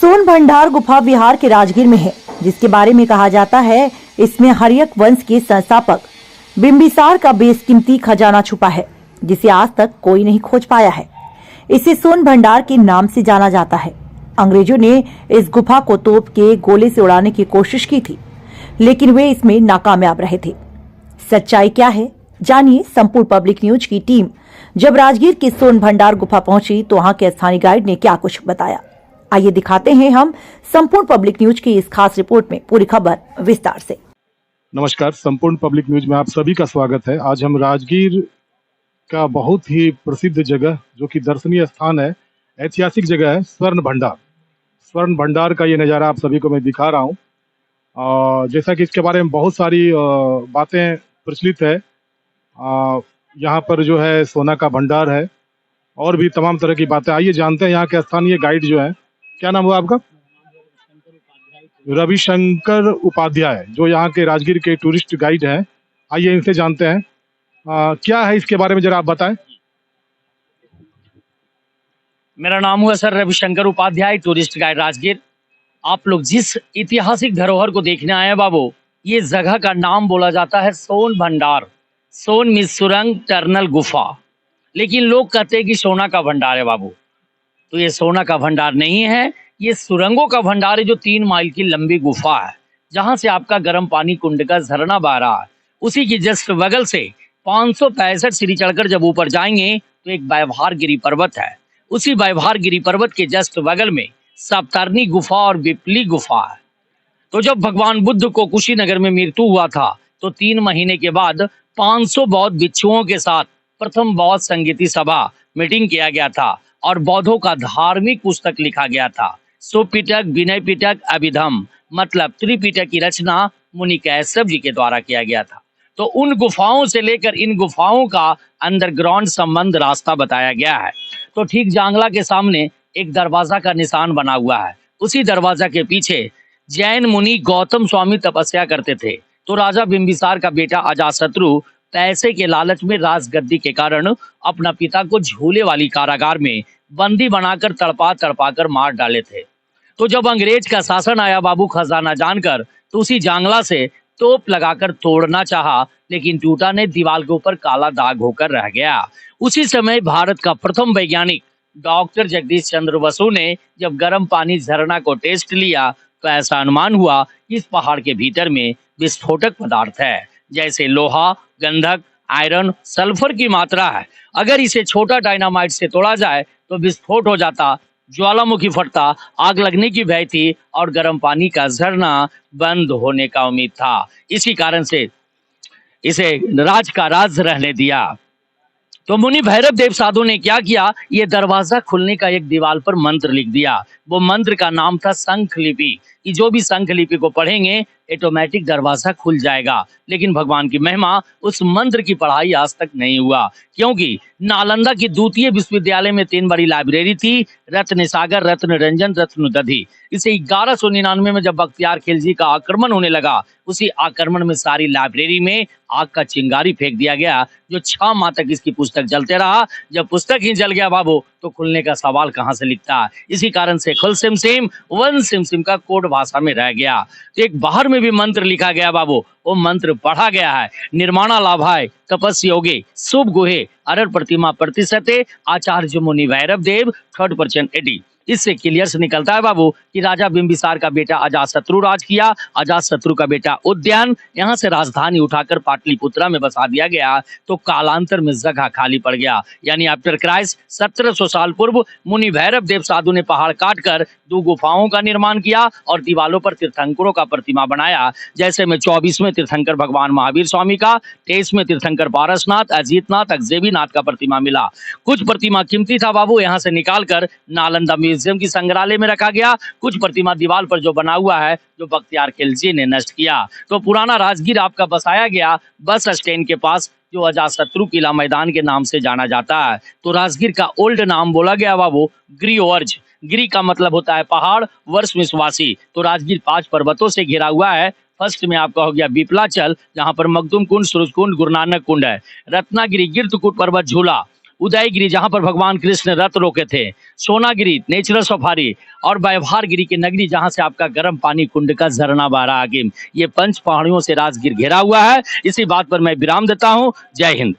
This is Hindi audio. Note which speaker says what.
Speaker 1: सोन भंडार गुफा बिहार के राजगीर में है, जिसके बारे में कहा जाता है इसमें हर्यक वंश के संस्थापक बिंबिसार का बेशकीमती खजाना छुपा है, जिसे आज तक कोई नहीं खोज पाया है। इसे सोन भंडार के नाम से जाना जाता है। अंग्रेजों ने इस गुफा को तोप के गोले से उड़ाने की कोशिश की थी, लेकिन वे इसमें नाकामयाब रहे थे। सच्चाई क्या है, जानिए। संपूर्ण पब्लिक न्यूज की टीम जब राजगीर के सोन भंडार गुफा पहुंची तो वहां के स्थानीय गाइड ने क्या कुछ बताया, आइए दिखाते हैं हम संपूर्ण पब्लिक न्यूज की इस खास रिपोर्ट में पूरी खबर विस्तार से।
Speaker 2: नमस्कार, संपूर्ण पब्लिक न्यूज में आप सभी का स्वागत है। आज हम राजगीर का बहुत ही प्रसिद्ध जगह, जो कि दर्शनीय स्थान है, ऐतिहासिक जगह है, स्वर्ण भंडार। स्वर्ण भंडार का ये नज़ारा आप सभी को मैं दिखा रहा हूँ। जैसा कि इसके बारे में बहुत सारी बातें प्रचलित है। यहाँ पर जो है सोना का भंडार है और भी तमाम तरह की बातें। आइए जानते हैं यहाँ के स्थानीय गाइड जो है। क्या नाम हुआ आपका? रविशंकर उपाध्याय, जो यहाँ के राजगीर के टूरिस्ट गाइड हैं। आइए इनसे जानते हैं क्या है इसके बारे में, जरा आप बताएं।
Speaker 3: मेरा नाम हुआ sir Ravishankar Upadhyay, tourist guide Rajgir. आप लोग जिस ऐतिहासिक धरोहर को देखने आए हैं बाबू, ये जगह का नाम बोला जाता है सोन भंडार। सोन मीन्स सुरंग, टर्नल गुफा, लेकिन लोग कहते हैं कि सोना का भंडार है बाबू। तो ये सोना का भंडार नहीं है, ये सुरंगों का भंडार है, जो 3 माइल की लंबी गुफा है, जहां से आपका गर्म पानी कुंड का झरना बह रहा है। उसी की जस्ट बगल से 565 सीढ़ी चढ़कर जब ऊपर जाएंगे तो एक व्यवहार गिरी पर्वत है। उसी व्यवहार गिरी पर्वत के जस्ट बगल में सप्तर्णी गुफा और विपली गुफा है। तो जब भगवान बुद्ध को कुशीनगर में मृत्यु हुआ था तो 3 महीने के बाद 500 बौद्ध भिक्षुओं के साथ प्रथम बौद्ध संगीति सभा मीटिंग किया गया था और बौद्धों का धार्मिक पुस्तक लिखा गया था। सुपिटक, विनय पिटक, अभिधम, मतलब त्रिपिटक की रचना मुनि कैसव जी के द्वारा किया गया था। तो उन गुफाओं से लेकर इन गुफाओं का अंडरग्राउंड संबंध रास्ता बताया गया है। तो ठीक जांगला के सामने एक दरवाजा का निशान बना हुआ है। उसी दरवाजा के पीछे जैन मुनि गौतम स्वामी तपस्या करते थे। तो राजा बिंबिसार का बेटा अजातशत्रु पैसे के लालच में राजगद्दी के कारण अपना पिता को झूले वाली कारागार में बंदी बनाकर तड़पा तड़पा कर मार डाले थे। तो जब अंग्रेज का शासन आया बाबू खजाना जानकर, तो उसी जांगला से तोप लगाकर तोड़ना चाहा, लेकिन टूटा ने, दीवार के ऊपर काला दाग होकर रह गया। उसी समय भारत का प्रथम वैज्ञानिक डॉक्टर जगदीश चंद्र बसु ने जब गर्म पानी झरना को टेस्ट लिया तो ऐसा अनुमान हुआ कि इस पहाड़ के भीतर में विस्फोटक पदार्थ है, जैसे लोहा, गंधक, आयरन, सल्फर की मात्रा है। अगर इसे छोटा डायनामाइट से तोड़ा जाए तो विस्फोट हो जाता, ज्वालामुखी फटता, आग लगने की भय थी और गर्म पानी का झरना बंद होने का उम्मीद था। इसी कारण से इसे राज का राज रहने दिया। तो मुनि भैरव देव साधु ने क्या किया, ये दरवाजा खुलने का एक दीवार पर मंत्र लिख दिया। वो मंत्र का नाम था शंख लिपि, कि जो भी शंख लिपि को पढ़ेंगे ऑटोमेटिक दरवाजा खुल जाएगा। लेकिन भगवान की महिमा, उस मंत्र की पढ़ाई आज तक नहीं हुआ, क्योंकि नालंदा की द्वितीय विश्वविद्यालय में 3 बड़ी लाइब्रेरी थी, रत्न सागर, रत्न रंजन, रत्न दधी। इसे 1199 में जब बख्तियार खिलजी का आक्रमण होने लगा, उसी आक्रमण में सारी लाइब्रेरी में आग का चिंगारी फेंक दिया गया, जो 6 माह तक इसकी पुस्तक जलते रहा। जब पुस्तक ही जल गया बाबू, तो खुलने का सवाल कहां से लिखता। इसी कारण से खुल SIM SIM one SIM SIM का कोड भाषा में रह गया। तो एक बाहर में भी मंत्र लिखा गया बाबू, वो मंत्र पढ़ा गया है। निर्माणा लाभाय तपस्य योगे शुभ गुहे अरर प्रतिमा प्रतिशते आचार्य मुनि भैरव देव 3rd पर्सन एडी। इससे क्लियर से निकलता है बाबू कि राजा बिंबिसार का बेटा अजातशत्रु राज किया। अजातशत्रु का बेटा उद्यान यहाँ से राजधानी उठाकर पाटलिपुत्रा में बसा दिया गया। तो कालांतर में जगह खाली पड़ गया, यानी आफ्टर क्राइस्ट 1700 साल पूर्व मुनि भैरव देव साधु ने पहाड़ काट कर 2 गुफाओं का निर्माण किया और दीवालों पर तीर्थंकरों का प्रतिमा बनाया। जैसे में 24वें तीर्थंकर भगवान महावीर स्वामी का, 23वें तीर्थंकर पारसनाथ, अजीतनाथ, अगजेबीनाथ का प्रतिमा मिला। कुछ प्रतिमा कीमती था बाबू, यहाँ से निकाल कर नालंदा म्यूजियम की संग्रहालय में रखा गया। कुछ प्रतिमा दीवार पर जो बना हुआ है, जो बख्तियार खिलजी ने नष्ट किया। तो पुराना राजगीर आपका बसाया गया बस स्टैंड के पास, जो अजातशत्रु किला मैदान के नाम से जाना जाता है। तो राजगीर का ओल्ड नाम बोला गया बाबू गिरिवर्ज। गिरी का मतलब होता है पहाड़, वर्ष विश्वासी। तो राजगीर 5 पर्वतों से घिरा हुआ है। फर्स्ट में आपका हो गया बिपलाचल, जहां पर मखदूम कुंड, सूरज कुंड, गुरु नानक कुंड है। रत्नागिरी गिरतकुट पर्वत झूला, उदयगिरी जहां पर भगवान कृष्ण रथ रोके थे, सोनागिरी नेचुरल सफारी और व्यवहारगिरी की नगरी जहां से आपका गर्म पानी कुंड का झरना बह रहा है। ये 5 पहाड़ियों से राजगीर घिरा हुआ है। इसी बात पर मैं विराम देता हूं। जय हिंद।